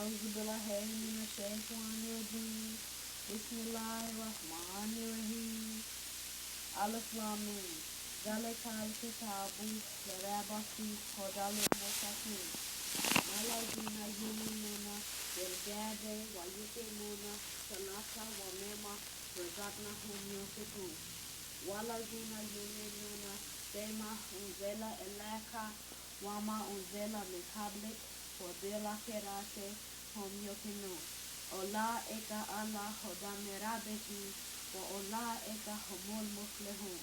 أعوذ بالله من الشيطان الرجيم بسم الله الرحمن الرحيم ألف لام ميم ذلك الكتاب لا ريب فيه هدى للمتقين الذين يؤمنون بالغيب ويقيمون الصلاة ومما رزقناهم ينفقون والذين يؤمنون بما أنزل إليك وما أنزل من قبلك وبالآخرة هم يوقنون أولئك على هدى من ربهم وأولئك هم المفلحون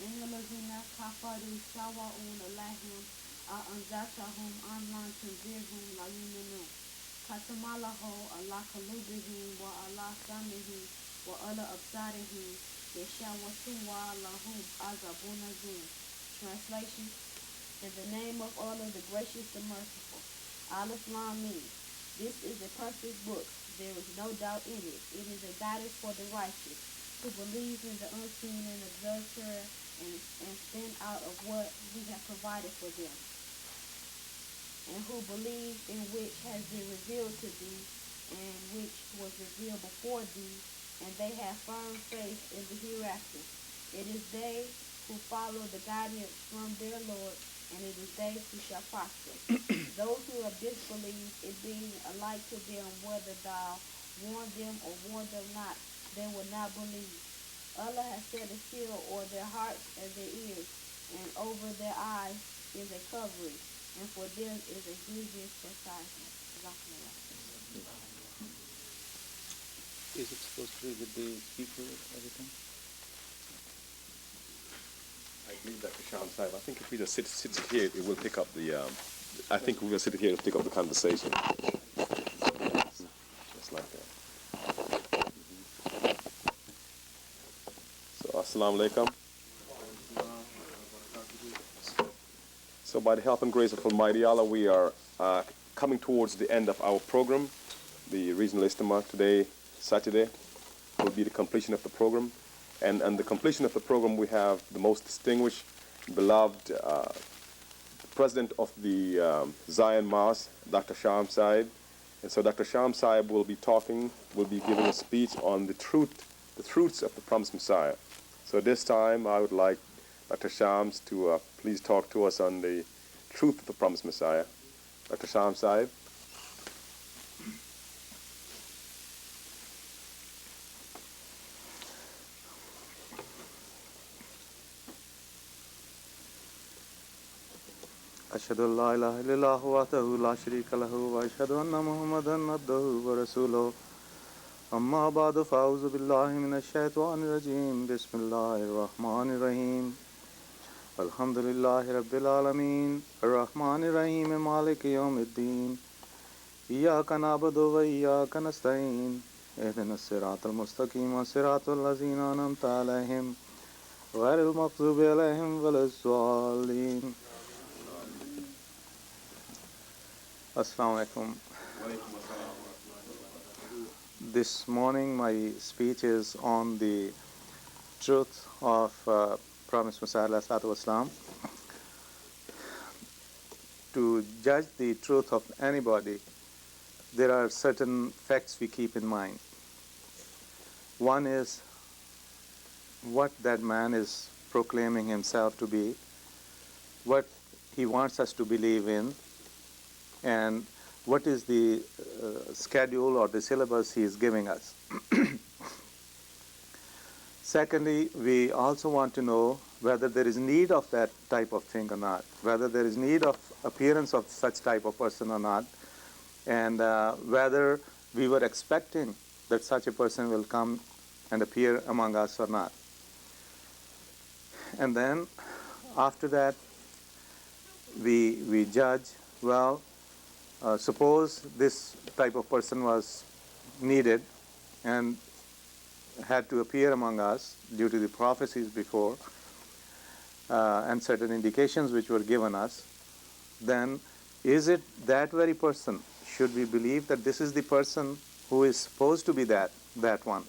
إن الذين كفروا سواء عليهم أأنذرتهم أم لم تنذرهم لا يؤمنون ختم الله على قلوبهم وعلى سمعهم وعلى أبصارهم غشاوة ولهم عذاب عظيم. Translation: In the name of Allah, the gracious, the merciful. Alif Lam Mim. This is a perfect book. There is no doubt in it. It is a guidance for the righteous, who believe in the unseen and observe Torah and spend out of what we have provided for them, and who believe in which has been revealed to thee, and which was revealed before thee, and they have firm faith in the hereafter. It is they who follow the guidance from their Lord, and it is they who shall prosper. Those who have disbelieved, it being alike to them whether thou warn them or warn them not, they will not believe. Allah has set a seal o'er their hearts and their ears, and over their eyes is a covering, and for them is a grievous chastisement. Is it supposed to be with the speaker every time? I believe that Kashan Sahib. I think if we just sit here, it will pick up the. I think we will sit here and pick up the conversation. Just like that. So, Assalamu alaikum. So, by the help and grace of Almighty Allah, we are coming towards the end of our program. The regional Istima today, Saturday, will be the completion of the program. And the completion of the program, we have the most distinguished, beloved President of the Zion Mosque, Dr. Sham Saib. And so Dr. Sham Saib will be giving a speech on the truths of the promised Messiah. So this time, I would like Dr. Shams to please talk to us on the truth of the promised Messiah. Dr. Sham Saib. أشهد أن لا إله إلا الله وحده لا شريك له وأشهد أن محمدا عبده ورسوله أما بعد فأعوذ بالله من الشيطان الرجيم بسم الله الرحمن الرحيم الحمد لله رب العالمين الرحمن الرحيم مالك يوم الدين إياك نعبد وإياك نستعين اهدنا الصراط المستقيم صراط الذين أنعمت عليهم غير المغضوب عليهم ولا الضالين. Assalamu alaikum. This morning my speech is on the truth of Promised Messiah ﷺ. To judge the truth of anybody, there are certain facts we keep in mind. One is what that man is proclaiming himself to be, what he wants us to believe in, and what is the schedule or the syllabus he is giving us. Secondly, we also want to know whether there is need of that type of thing or not, whether there is need of appearance of such type of person or not, and whether we were expecting that such a person will come and appear among us or not. And then after that, we judge, well, suppose this type of person was needed and had to appear among us due to the prophecies before and certain indications which were given us, then is it that very person? Should we believe that this is the person who is supposed to be that one?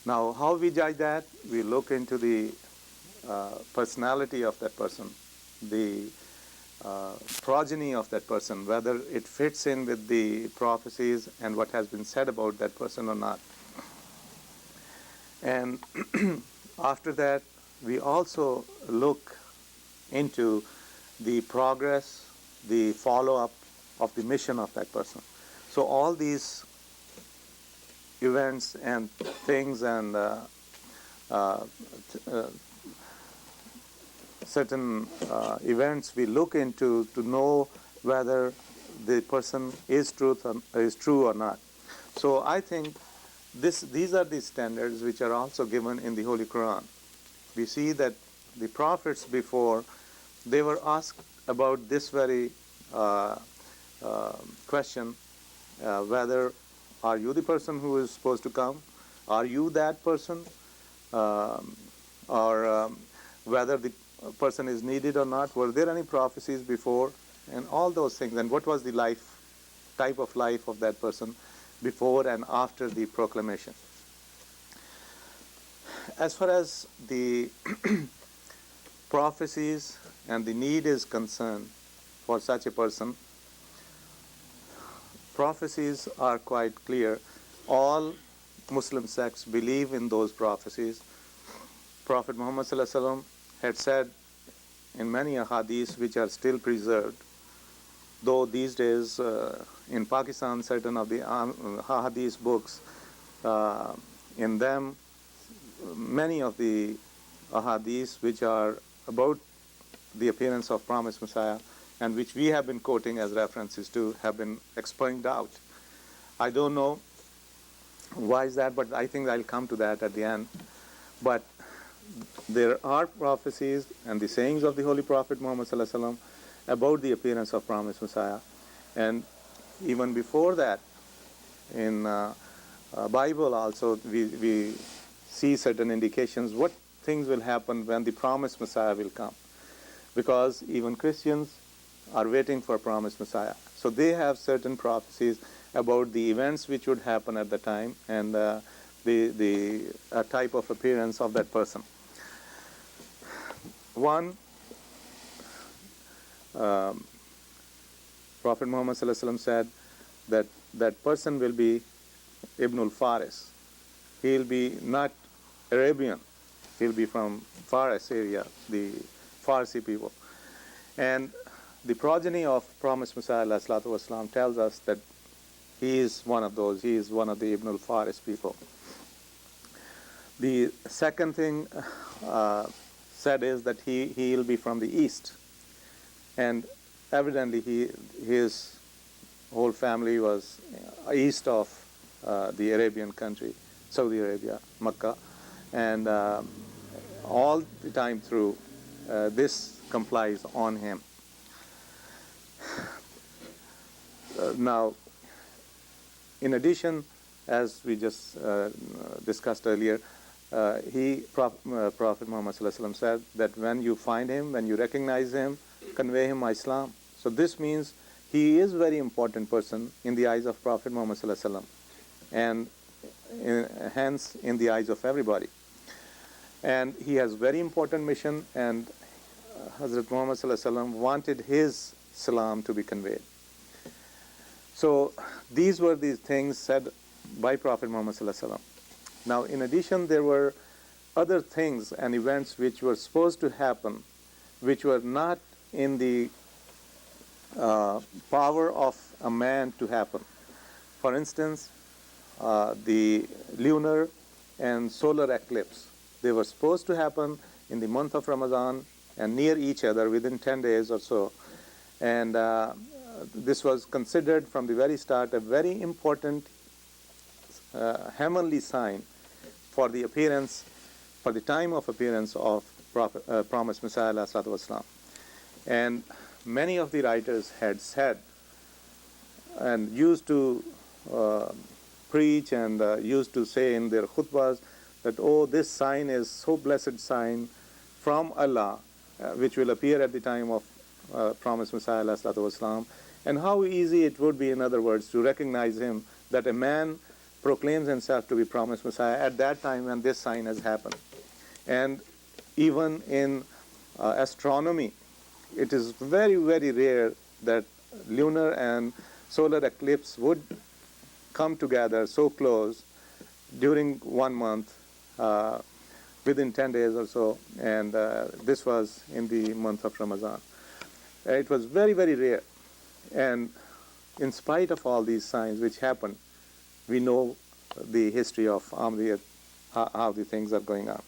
Now, how we judge that? We look into the personality of that person, the progeny of that person, whether it fits in with the prophecies and what has been said about that person or not. And after that, we also look into the progress, the follow-up of the mission of that person. So all these events and things and certain events we look into to know whether the person is true or not. So I think these are the standards which are also given in the Holy Quran. We see that the prophets before, they were asked about this very question, whether are you the person who is supposed to come? Are you that person? Or whether the person is needed or not? Were there any prophecies before? And all those things. And what was the type of life of that person before and after the proclamation? As far as the prophecies and the need is concerned for such a person, prophecies are quite clear. All Muslim sects believe in those prophecies. Prophet Muhammad ﷺ had said in many ahadith which are still preserved, though these days in Pakistan certain of the ahadith books, in them many of the ahadith which are about the appearance of promised Messiah and which we have been quoting as references to have been explained out. I don't know why is that, but I think I'll come to that at the end. But there are prophecies and the sayings of the Holy Prophet Muhammad ﷺ about the appearance of promised Messiah. And even before that, in Bible also, we see certain indications what things will happen when the promised Messiah will come. Because even Christians are waiting for promised Messiah. So they have certain prophecies about the events which would happen at the time and the type of appearance of that person. One, Prophet Muhammad ﷺ said that that person will be Ibnul Faris. He'll be not Arabian. He'll be from Faris area, the Farsi people. And the progeny of promised Messiah ﷺ tells us that he is one of those. He is one of the Ibnul Faris people. The second thing said is that he'll be from the east. And evidently his whole family was east of the Arabian country, Saudi Arabia, Mecca. And all the time through, this complies on him. Now, in addition, as we just discussed earlier, Prophet Muhammad ﷺ said that when you find him, when you recognize him, convey him Islam. So this means he is a very important person in the eyes of Prophet Muhammad ﷺ, and hence in the eyes of everybody. And he has very important mission, and Hazrat Muhammad ﷺ wanted his salam to be conveyed. So these were the things said by Prophet Muhammad ﷺ. Now, in addition, there were other things and events which were supposed to happen, which were not in the power of a man to happen. For instance, the lunar and solar eclipse. They were supposed to happen in the month of Ramadan and near each other within 10 days or so. And this was considered from the very start a very important heavenly sign for the time of appearance of promised Messiah ﷺ. And many of the writers had said and used to preach and used to say in their khutbahs that, oh, this sign is so blessed sign from Allah, which will appear at the time of promised Messiah ﷺ, and how easy it would be, in other words, to recognize him, that a man proclaims himself to be promised Messiah at that time when this sign has happened. And even in astronomy, it is very, very rare that lunar and solar eclipse would come together so close during 1 month, within 10 days or so, and this was in the month of Ramadan. It was very, very rare, and in spite of all these signs which happened, we know the history of Amriyat, how the things are going on.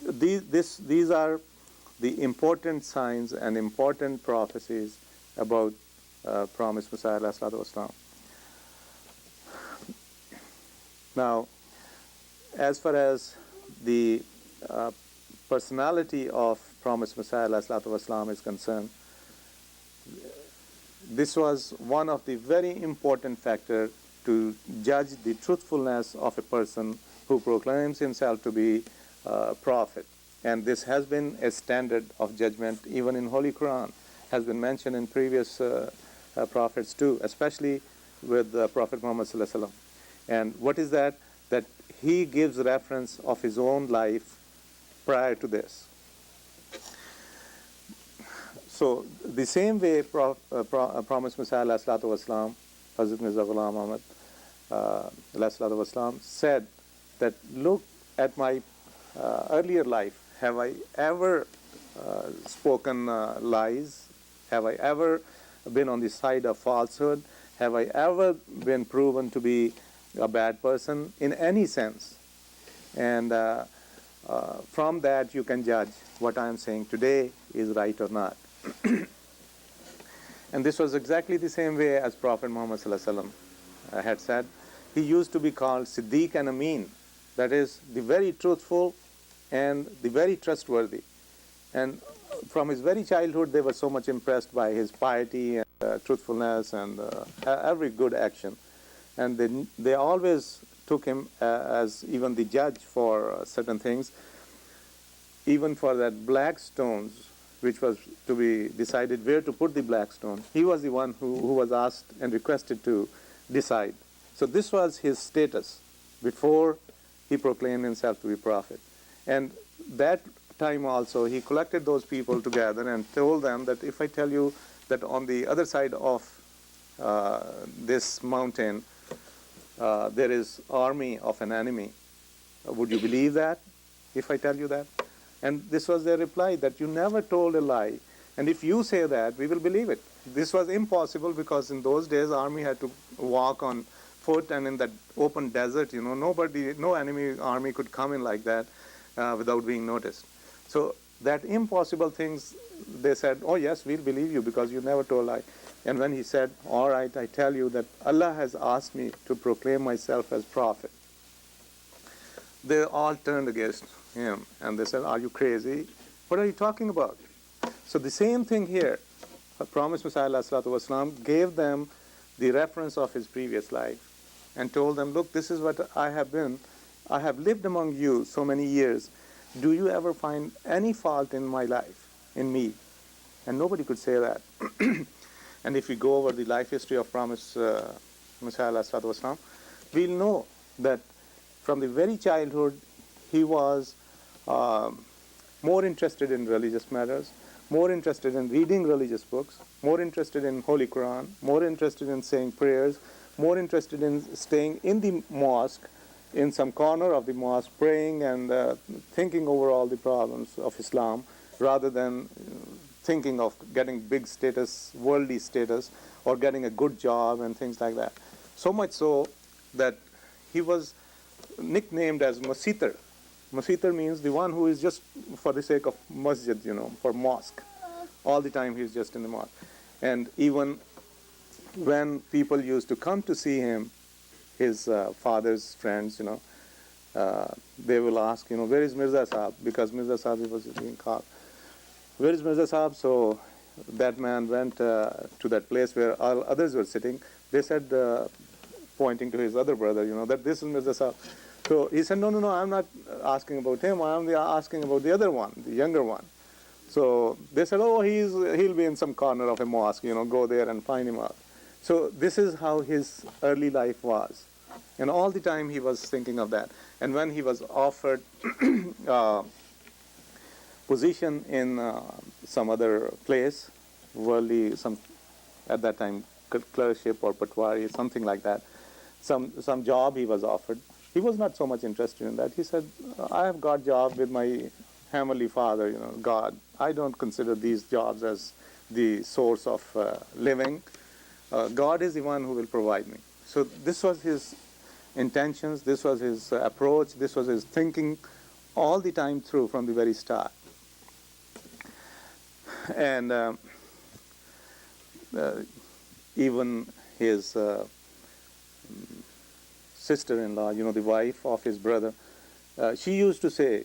These are the important signs and important prophecies about promised Messiah alayhi salatu wasalam. Now, as far as the personality of promised Messiah alayhi salatu wasalam is concerned, this was one of the very important factors to judge the truthfulness of a person who proclaims himself to be a prophet. And this has been a standard of judgment even in Holy Quran, has been mentioned in previous prophets too, especially with Prophet Muhammad sallallahu alaihi wasallam. And what is that? That he gives reference of his own life prior to this. So the same way promised Messiah alayhi salatu wasalam, Hazrat Mirza Ghulam Ahmad alayhi salatu wasalam, said that look at my earlier life. Have I ever spoken lies? Have I ever been on the side of falsehood? Have I ever been proven to be a bad person in any sense? And from that you can judge what I am saying today is right or not. And this was exactly the same way as Prophet Muhammad sallallahu alaihi wasallam had said. He used to be called Siddiq and Amin, that is the very truthful and the very trustworthy. And from his very childhood they were so much impressed by his piety and truthfulness and every good action. And they always took him as even the judge for certain things, even for that black stones, which was to be decided where to put the black stone. He was the one who was asked and requested to decide. So this was his status before he proclaimed himself to be prophet. And that time also he collected those people together and told them that if I tell you that on the other side of this mountain there is army of an enemy, would you believe that if I tell you that? And this was their reply, that you never told a lie, and if you say that, we will believe it. This was impossible because in those days army had to walk on foot, and in that open desert, no enemy army could come in like that without being noticed. So that impossible things, they said, oh yes, we'll believe you because you never told a lie. And when he said, all right, I tell you that Allah has asked me to proclaim myself as prophet, they all turned against him and they said, are you crazy? What are you talking about? So the same thing here. Promised Messiah ﷺ gave them the reference of his previous life and told them, look, this is what I have been. I have lived among you so many years. Do you ever find any fault in my life, in me? And nobody could say that. And if we go over the life history of promised Messiah ﷺ, we'll know that from the very childhood he was more interested in religious matters, more interested in reading religious books, more interested in Holy Quran, more interested in saying prayers, more interested in staying in the mosque, in some corner of the mosque, praying and thinking over all the problems of Islam, rather than thinking of getting big status, worldly status, or getting a good job and things like that. So much so that he was nicknamed as Masitar. Masitar means the one who is just for the sake of masjid, for mosque. All the time he's just in the mosque. And even when people used to come to see him, his father's friends, they will ask, where is Mirza Sahib? Because Mirza Sahib was being called. Where is Mirza Sahib? So that man went to that place where all others were sitting. They said, pointing to his other brother, that this is Mirza Sahib. So he said, no, I'm not asking about him. I'm asking about the other one, the younger one. So they said, oh, he'll be in some corner of a mosque, go there and find him out. So this is how his early life was. And all the time he was thinking of that. And when he was offered position in some other place, worldly, some at that time clerkship or patwari, something like that, some job he was offered, he was not so much interested in that. He said, I have got job with my heavenly Father, God. I don't consider these jobs as the source of living. God is the one who will provide me. So this was his intentions, this was his approach, this was his thinking all the time through from the very start. And even his sister-in-law, the wife of his brother, she used to say,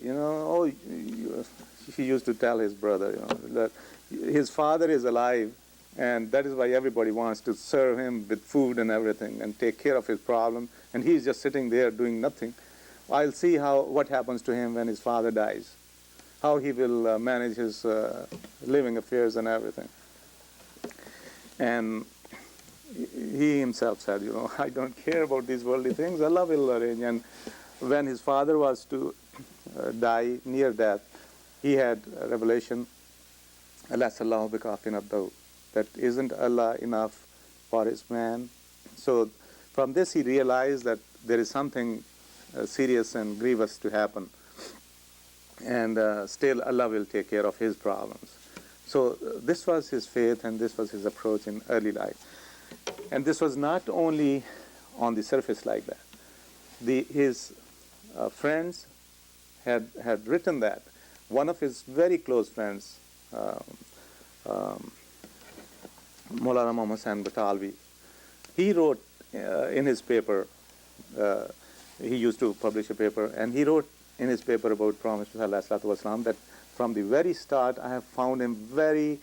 she used to tell his brother, that his father is alive, and that is why everybody wants to serve him with food and everything and take care of his problem, and he's just sitting there doing nothing. I'll see what happens to him when his father dies, how he will manage his living affairs and everything. And he himself said, I don't care about these worldly things, Allah will arrange. And when his father was to die near death, he had a revelation, Alassallahu bikafin abdahu, that isn't Allah enough for his man. So from this he realized that there is something serious and grievous to happen, and still Allah will take care of his problems. So this was his faith, and this was his approach in early life. And this was not only on the surface like that. His friends had written that. One of his very close friends, Maulana Muhammad San Batalvi, he wrote in his paper, he used to publish a paper, and he wrote in his paper about Prophet ﷺ that from the very start I have found him very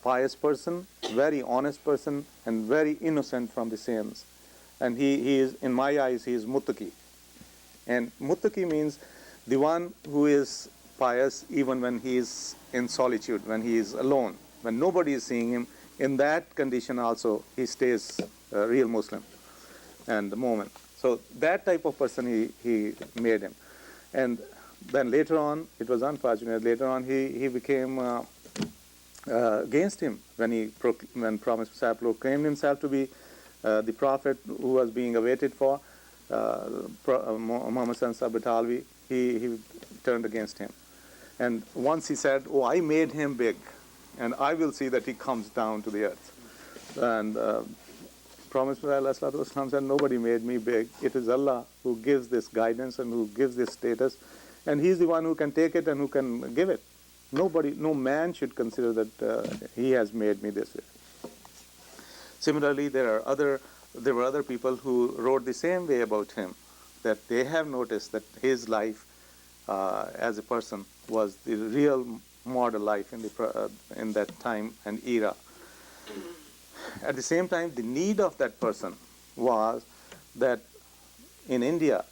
pious person, very honest person, and very innocent from the sins. And he is, in my eyes, he is muttaqi. And muttaqi means the one who is pious even when he is in solitude, when he is alone, when nobody is seeing him. In that condition also, he stays a real Muslim and the moment. So that type of person he made him. And then later on, it was unfortunate, later on he became against him when Prophet proclaimed himself to be the prophet who was being awaited for, Muhammad San Batalvi, he turned against him. And once he said, I made him big, and I will see that he comes down to the earth. And Prophet ﷺ said, nobody made me big. It is Allah who gives this guidance and who gives this status, and he's the one who can take it and who can give it. No man should consider that he has made me this way. Similarly, there were other people who wrote the same way about him, that they have noticed that his life as a person was the real model life in that time and era. At the same time, the need of that person was that in India,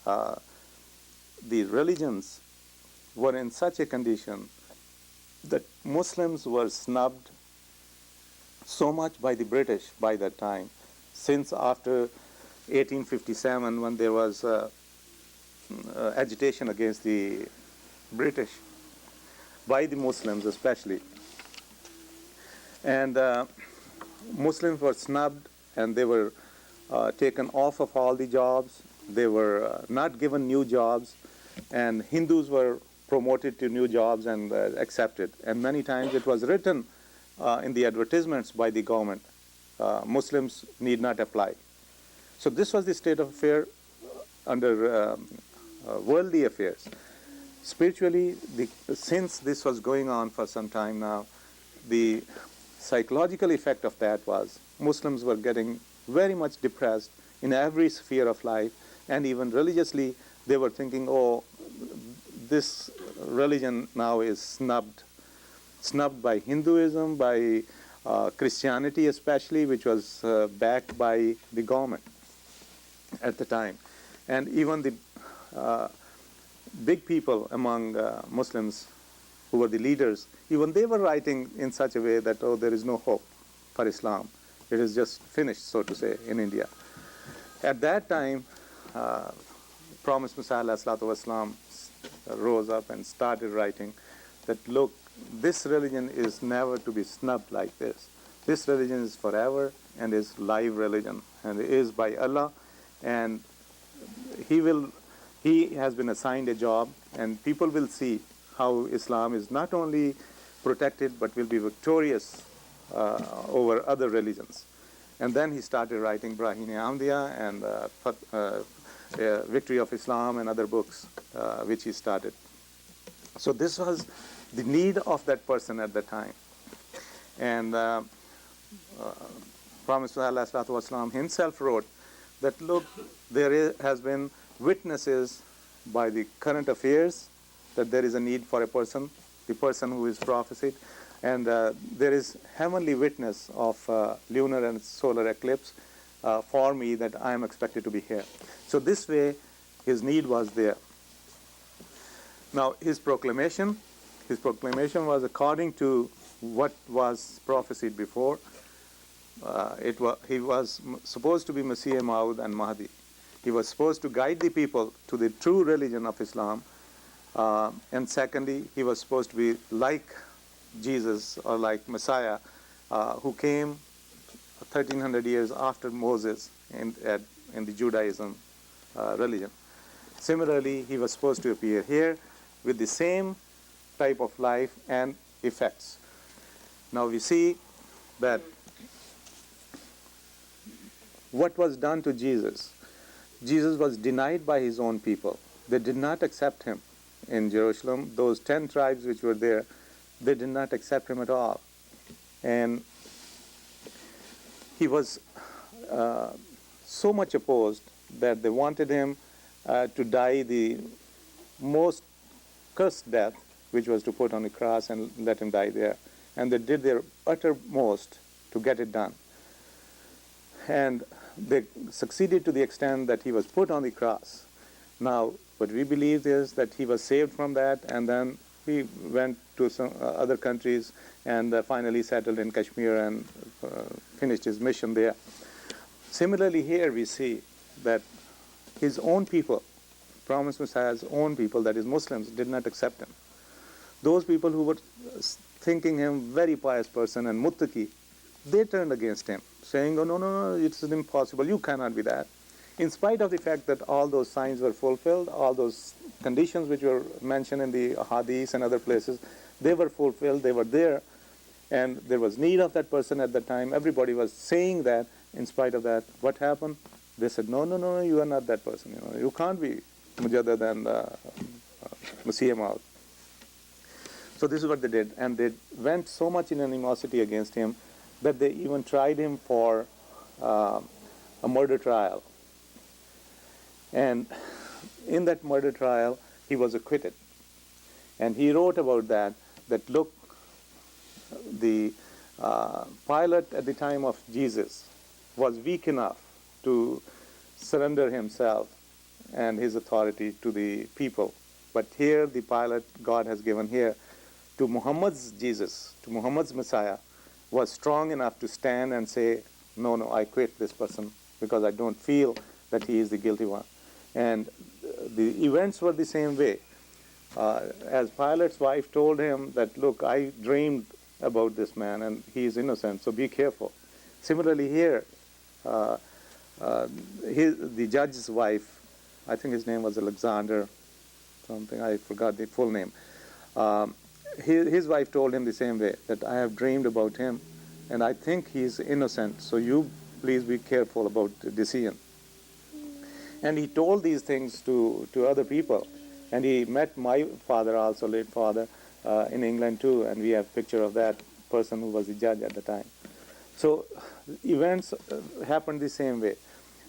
the religions were in such a condition that Muslims were snubbed so much by the British by that time, since after 1857, when there was agitation against the British, by the Muslims especially. And Muslims were snubbed, and they were taken off of all the jobs. They were not given new jobs, and Hindus were promoted to new jobs and accepted. And many times it was written in the advertisements by the government, Muslims need not apply. So this was the state of affair under worldly affairs. Spiritually, since this was going on for some time now, the psychological effect of that was Muslims were getting very much depressed in every sphere of life, and even religiously they were thinking, this religion now is snubbed by Hinduism, by Christianity especially, which was backed by the government at the time. And even the big people among Muslims who were the leaders, even they were writing in such a way that, there is no hope for Islam. It is just finished, so to say, in India. At that time, promised Messiah ﷺ rose up and started writing that, look, this religion is never to be snubbed like this. This religion is forever and is live religion and is by Allah, and he has been assigned a job, and people will see how Islam is not only protected but will be victorious over other religions. And then he started writing Brahine Ahmadiyya and Victory of Islam and other books which he started. So this was the need of that person at the time. And Prophet ﷺ himself wrote that, look, has been witnesses by the current affairs that there is a need for a person, the person who is prophesied, and there is heavenly witness of lunar and solar eclipse for me that I am expected to be here. So this way, his need was there. Now, his proclamation was according to what was prophesied before. He was supposed to be Messiah Maud and Mahdi. He was supposed to guide the people to the true religion of Islam. And secondly, he was supposed to be like Jesus or like Messiah, who came 1300 years after Moses in the Judaism religion. Similarly, he was supposed to appear here with the same type of life and effects. Now we see that what was done to Jesus. Jesus was denied by his own people. They did not accept him in Jerusalem. Those 10 tribes which were there, they did not accept him at all. And he was so much opposed that they wanted him to die the most cursed death, which was to put on a cross and let him die there. And they did their uttermost to get it done. And they succeeded to the extent that he was put on the cross. Now, what we believe is that he was saved from that, and then he went to some other countries and finally settled in Kashmir and finished his mission there. Similarly, here we see that his own people, promised Messiah's own people, that is Muslims, did not accept him. Those people who were thinking him very pious person and muttaqi, they turned against him, saying, oh, no, it's impossible, you cannot be that. In spite of the fact that all those signs were fulfilled, all those conditions which were mentioned in the hadiths and other places, they were fulfilled, they were there, and there was need of that person at that time. Everybody was saying that. In spite of that, what happened? They said, no, you are not that person. You can't be Mujaddad and Messiah Maud. So this is what they did, and they went so much in animosity against him that they even tried him for a murder trial. And in that murder trial, he was acquitted. And he wrote about that look, the Pilate at the time of Jesus was weak enough to surrender himself and his authority to the people. But here, the Pilate God has given here to Muhammad's Jesus, to Muhammad's Messiah, was strong enough to stand and say, no, I quit this person because I don't feel that he is the guilty one. And the events were the same way. As Pilate's wife told him that, look, I dreamed about this man and he is innocent, so be careful. Similarly here, the judge's wife, I think his name was Alexander something, I forgot the full name. His wife told him the same way, that I have dreamed about him and I think he's innocent, so you please be careful about the decision. And he told these things to other people. And he met my father also, late father, in England too, and we have a picture of that person who was the judge at the time. So events happened the same way.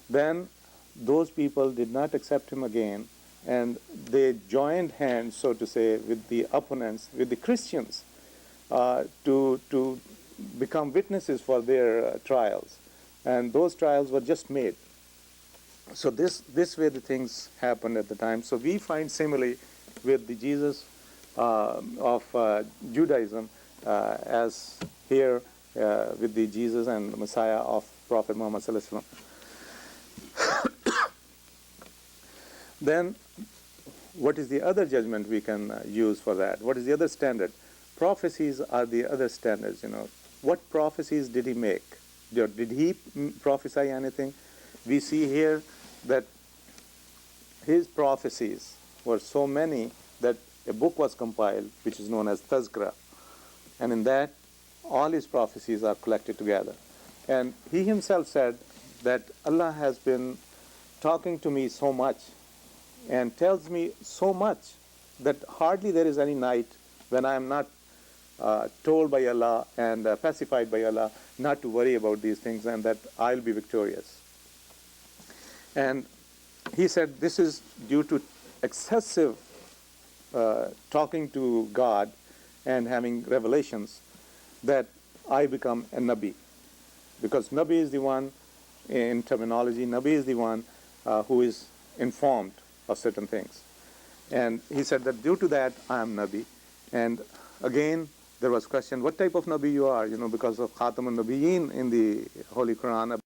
Then those people did not accept him again, and they joined hands, so to say, with the opponents, with the Christians, to become witnesses for their trials. And those trials were just made. So this way the things happened at the time. So we find similarly with the Jesus of Judaism as here with the Jesus and the Messiah of Prophet Muhammad Sallallahu Alaihi Wasallam. Then what is the other judgment we can use for that? What is the other standard? Prophecies are the other standards, What prophecies did he make? Did he prophesy anything? We see here that his prophecies were so many that a book was compiled, which is known as Tazkira. And in that, all his prophecies are collected together. And he himself said that Allah has been talking to me so much and tells me so much that hardly there is any night when I am not told by Allah and pacified by Allah not to worry about these things and that I'll be victorious. And he said this is due to excessive talking to God and having revelations that I become a Nabi. Because Nabi is the one, in terminology, Nabi is the one who is informed of certain things. And he said that due to that, I am Nabi. And again, there was question, what type of Nabi you are, because of Khatam al-Nabiyyin in the Holy Quran.